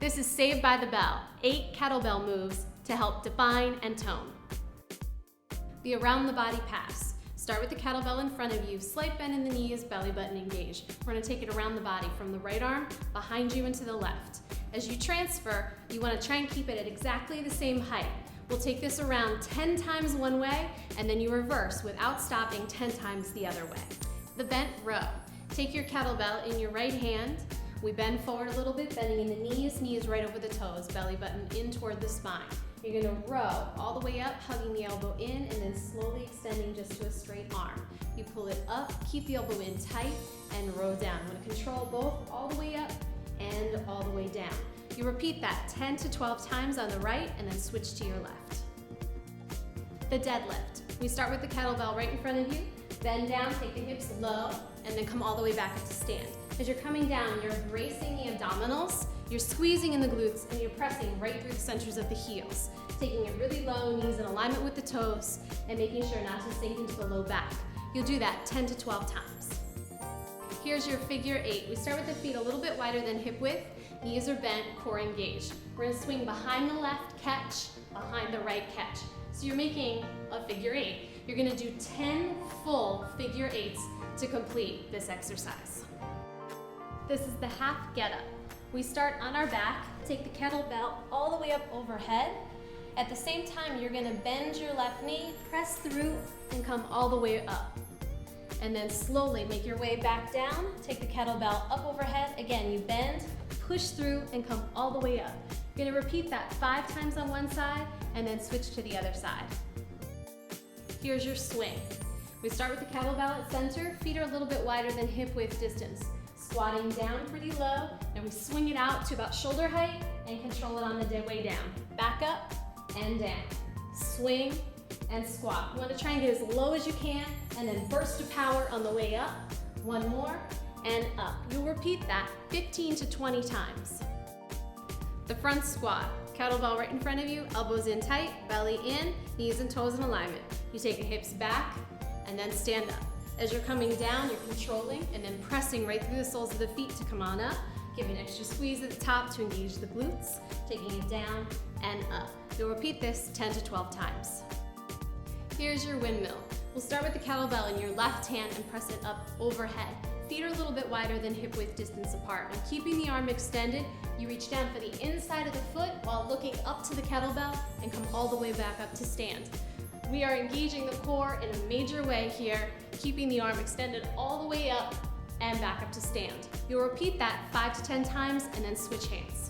This is Saved by the Bell, 8 kettlebell moves to help define and tone. The around the body pass. Start with the kettlebell in front of you, slight bend in the knees, belly button engaged. We're gonna take it around the body from the right arm, behind you and to the left. As you transfer, you wanna try and keep it at exactly the same height. We'll take this around 10 times one way, and then you reverse without stopping 10 times the other way. The bent row. Take your kettlebell in your right hand. We bend forward a little bit, bending in the knees right over the toes, belly button in toward the spine. You're gonna row all the way up, hugging the elbow in, and then slowly extending just to a straight arm. You pull it up, keep the elbow in tight, and row down. You wanna control both all the way up and all the way down. You repeat that 10 to 12 times on the right, and then switch to your left. The deadlift. We start with the kettlebell right in front of you, bend down, take the hips low, and then come all the way back up to stand. As you're coming down, you're bracing the abdominals, you're squeezing in the glutes, and you're pressing right through the centers of the heels. Taking it really low, knees in alignment with the toes, and making sure not to sink into the low back. You'll do that 10 to 12 times. Here's your figure 8. We start with the feet a little bit wider than hip width, knees are bent, core engaged. We're gonna swing behind the left catch, behind the right catch. So you're making a figure 8. You're gonna do 10 full figure 8s to complete this exercise. This is the half get up. We start on our back, take the kettlebell all the way up overhead. At the same time, you're gonna bend your left knee, press through, and come all the way up. And then slowly make your way back down, take the kettlebell up overhead. Again, you bend, push through, and come all the way up. You're gonna repeat that 5 times on one side, and then switch to the other side. Here's your swing. We start with the kettlebell at center, feet are a little bit wider than hip width distance. Squatting down pretty low, and we swing it out to about shoulder height and control it on the way down. Back up and down. Swing and squat. You want to try and get as low as you can, and then burst of power on the way up. One more, and up. You'll repeat that 15 to 20 times. The front squat. Kettlebell right in front of you, elbows in tight, belly in, knees and toes in alignment. You take the hips back, and then stand up. As you're coming down, you're controlling and then pressing right through the soles of the feet to come on up. Give an extra squeeze at the top to engage the glutes, taking it down and up. You'll repeat this 10 to 12 times. Here's your windmill. We'll start with the kettlebell in your left hand and press it up overhead. Feet are a little bit wider than hip width distance apart. When keeping the arm extended, you reach down for the inside of the foot while looking up to the kettlebell and come all the way back up to stand. We are engaging the core in a major way here, keeping the arm extended all the way up and back up to stand. You'll repeat that 5 to 10 times and then switch hands.